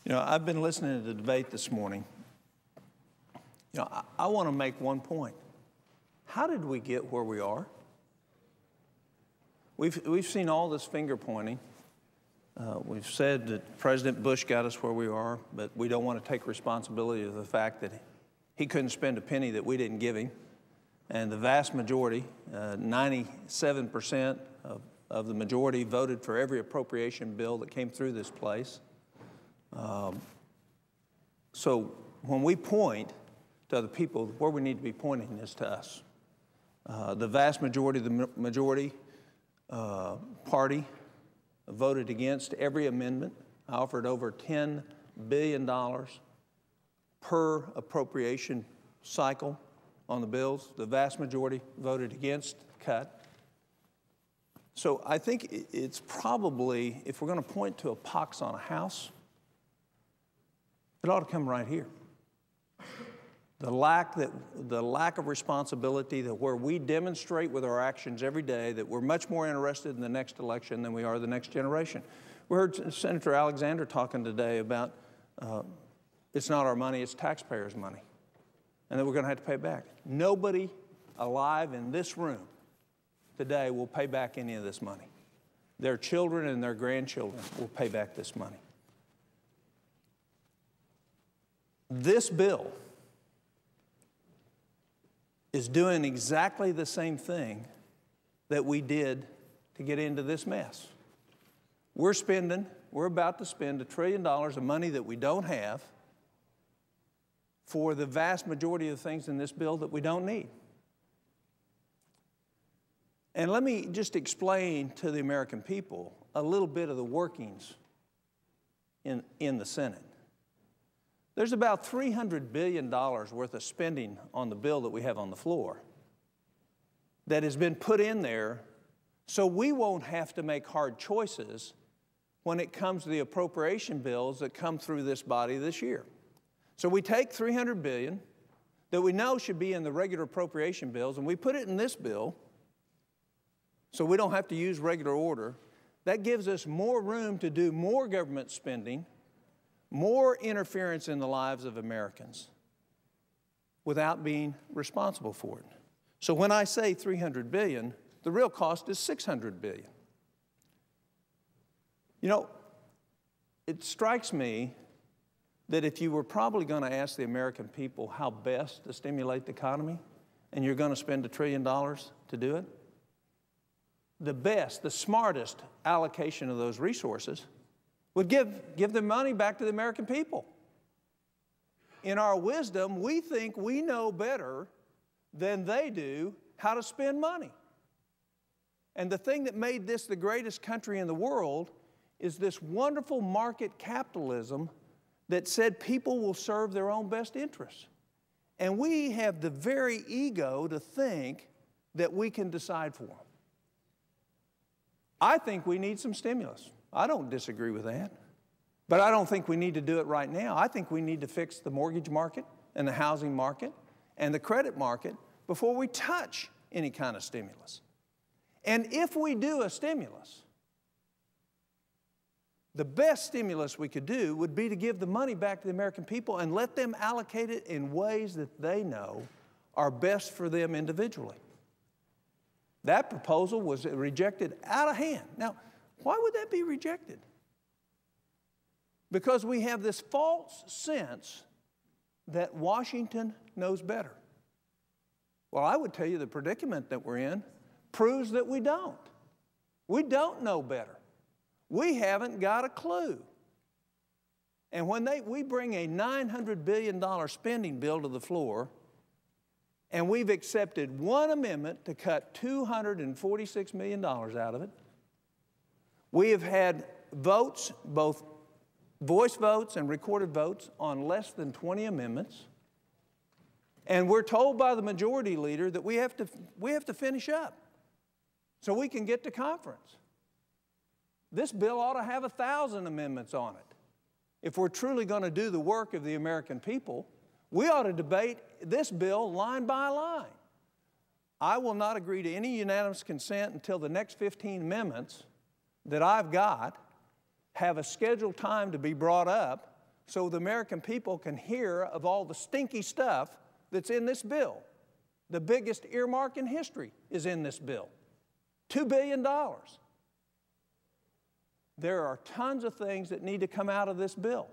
You know, I've been listening to the debate this morning. You know, I want to make one point. How did we get where we are? We've seen all this finger pointing. We've said that President Bush got us where we are, but we don't want to take responsibility of the fact that he couldn't spend a penny that we didn't give him. And the vast majority, 97% of the majority voted for every appropriation bill that came through this place. So when we point to other people, where we need to be pointing is to us. The vast majority of the majority party voted against every amendment. I offered over $10 billion per appropriation cycle on the bills. The vast majority voted against the cut. So I think it's probably, if we're going to point to a pox on a house, it ought to come right here. The lack of responsibility, that where we demonstrate with our actions every day that we're much more interested in the next election than we are the next generation. We heard Senator Alexander talking today about it's not our money, it's taxpayers' money, and that we're going to have to pay it back. Nobody alive in this room today will pay back any of this money. Their children and their grandchildren will pay back this money. This bill is doing exactly the same thing that we did to get into this mess. We're about to spend $1 trillion of money that we don't have for the vast majority of the things in this bill that we don't need. And let me just explain to the American people a little bit of the workings in the Senate. There's about $300 billion worth of spending on the bill that we have on the floor that has been put in there so we won't have to make hard choices when it comes to the appropriation bills that come through this body this year. So we take $300 billion that we know should be in the regular appropriation bills, and we put it in this bill so we don't have to use regular order. That gives us more room to do more government spending, more interference in the lives of Americans without being responsible for it. So when I say $300 billion, the real cost is $600 billion. You know, it strikes me that if you were probably going to ask the American people how best to stimulate the economy, and you're going to spend $1 trillion to do it, the best, the smartest allocation of those resources would give the money back to the American people. In our wisdom, we think we know better than they do how to spend money. And the thing that made this the greatest country in the world is this wonderful market capitalism that said people will serve their own best interests. And we have the very ego to think that we can decide for them. I think we need some stimulus. I don't disagree with that. But I don't think we need to do it right now. I think we need to fix the mortgage market and the housing market and the credit market before we touch any kind of stimulus. And if we do a stimulus, the best stimulus we could do would be to give the money back to the American people and let them allocate it in ways that they know are best for them individually. That proposal was rejected out of hand. Now, why would that be rejected? Because we have this false sense that Washington knows better. Well, I would tell you the predicament that we're in proves that we don't. We don't know better. We haven't got a clue. And when we bring a $900 billion spending bill to the floor, and we've accepted one amendment to cut $246 million out of it, we have had votes, both voice votes and recorded votes, on less than 20 amendments. And we're told by the majority leader that we have to finish up so we can get to conference. This bill ought to have 1,000 amendments on it. If we're truly going to do the work of the American people, we ought to debate this bill line by line. I will not agree to any unanimous consent until the next 15 amendments that I've got have a scheduled time to be brought up so the American people can hear of all the stinky stuff that's in this bill. The biggest earmark in history is in this bill, $2 billion. There are tons of things that need to come out of this bill.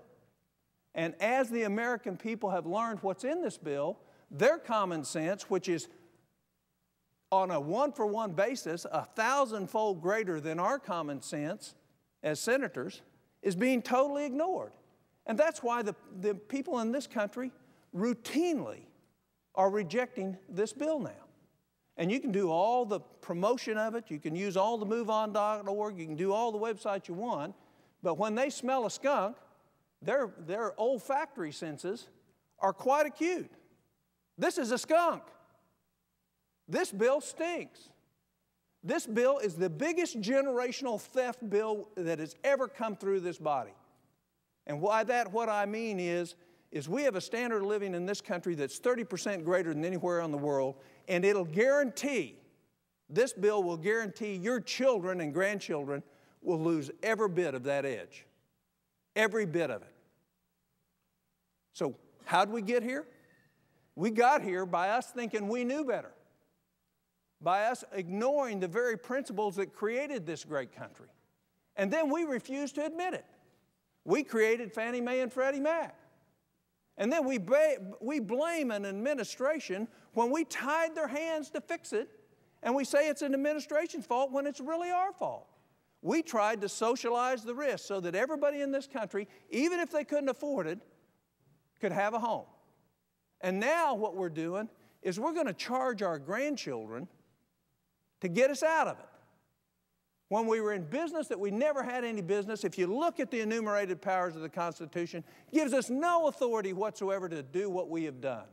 And as the American people have learned what's in this bill, their common sense, which is on a one-for-one basis, 1,000-fold greater than our common sense as senators, is being totally ignored. And that's why the people in this country routinely are rejecting this bill now. And you can do all the promotion of it, you can use all the MoveOn.org, you can do all the websites you want, but when they smell a skunk, their olfactory senses are quite acute. This is a skunk. This bill stinks. This bill is the biggest generational theft bill that has ever come through this body. And what I mean is we have a standard of living in this country that's 30% greater than anywhere in the world, and it'll guarantee, this bill will guarantee your children and grandchildren will lose every bit of that edge. Every bit of it. So how did we get here? We got here by us thinking we knew better, by us ignoring the very principles that created this great country. And then we refused to admit it. We created Fannie Mae and Freddie Mac. And then we blame an administration when we tied their hands to fix it, and we say it's an administration's fault when it's really our fault. We tried to socialize the risk so that everybody in this country, even if they couldn't afford it, could have a home. And now what we're doing is we're going to charge our grandchildren to get us out of it. When we were in business that we never had any business, if you look at the enumerated powers of the Constitution, it gives us no authority whatsoever to do what we have done.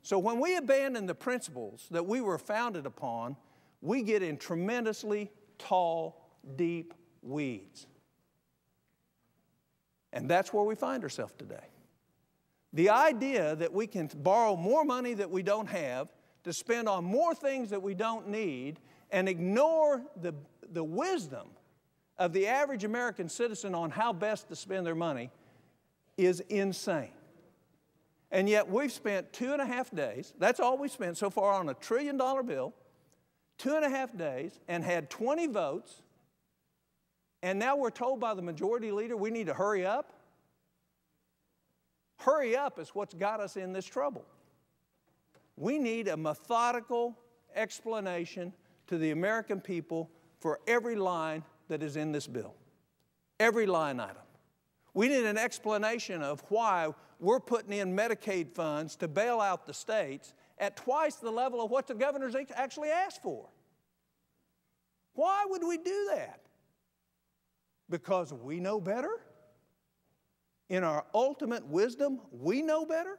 So when we abandon the principles that we were founded upon, we get in tremendously tall, deep weeds. And that's where we find ourselves today. The idea that we can borrow more money that we don't have to spend on more things that we don't need and ignore the wisdom of the average American citizen on how best to spend their money is insane. And yet we've spent 2.5 days, that's all we've spent so far on a $1 trillion bill, 2.5 days, and had 20 votes, and now we're told by the majority leader we need to hurry up. Hurry up is what's got us in this trouble. We need a methodical explanation to the American people for every line that is in this bill, every line item. We need an explanation of why we're putting in Medicaid funds to bail out the states at twice the level of what the governors actually asked for. Why would we do that? Because we know better? In our ultimate wisdom, we know better?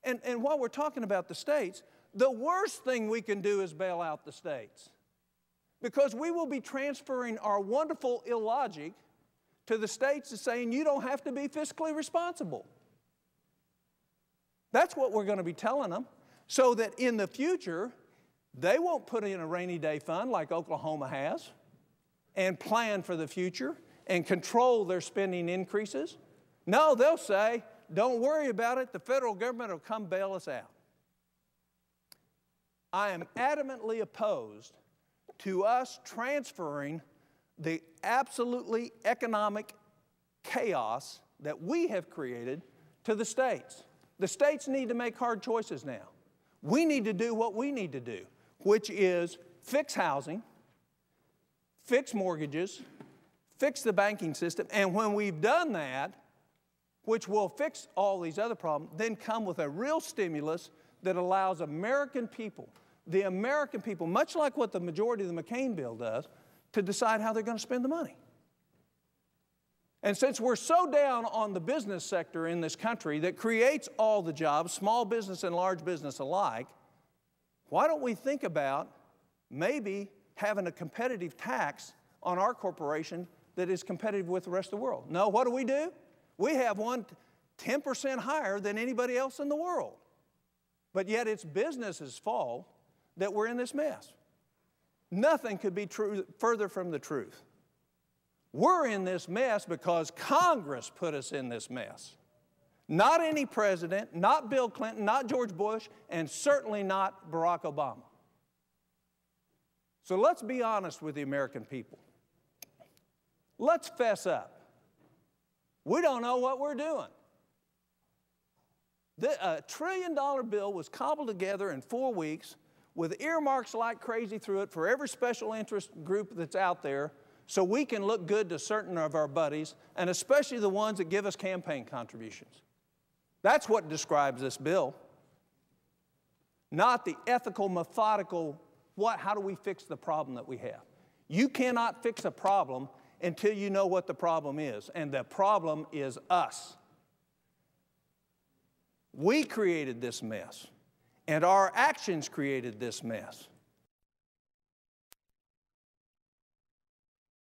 And while we're talking about the states, the worst thing we can do is bail out the states, because we will be transferring our wonderful illogic to the states and saying you don't have to be fiscally responsible. That's what we're going to be telling them, so that in the future they won't put in a rainy day fund like Oklahoma has and plan for the future and control their spending increases. No, they'll say, don't worry about it, the federal government will come bail us out. I am adamantly opposed to us transferring the absolutely economic chaos that we have created to the states. The states need to make hard choices now. We need to do what we need to do, which is fix housing, fix mortgages, fix the banking system, and when we've done that, which will fix all these other problems, then come with a real stimulus that allows American people, the American people, much like what the majority of the McCain bill does, to decide how they're going to spend the money. And since we're so down on the business sector in this country that creates all the jobs, small business and large business alike, why don't we think about maybe having a competitive tax on our corporation that is competitive with the rest of the world? No, what do? We have one 10% higher than anybody else in the world. But yet it's business's fault that we're in this mess. Nothing could be further from the truth. We're in this mess because Congress put us in this mess. Not any president, not Bill Clinton, not George Bush, and certainly not Barack Obama. So let's be honest with the American people. Let's fess up. We don't know what we're doing. A $1 trillion bill was cobbled together in 4 weeks with earmarks like crazy through it for every special interest group that's out there so we can look good to certain of our buddies, and especially the ones that give us campaign contributions. That's what describes this bill, not the ethical, methodical, how do we fix the problem that we have? You cannot fix a problem until you know what the problem is, and the problem is us. We created this mess, and our actions created this mess.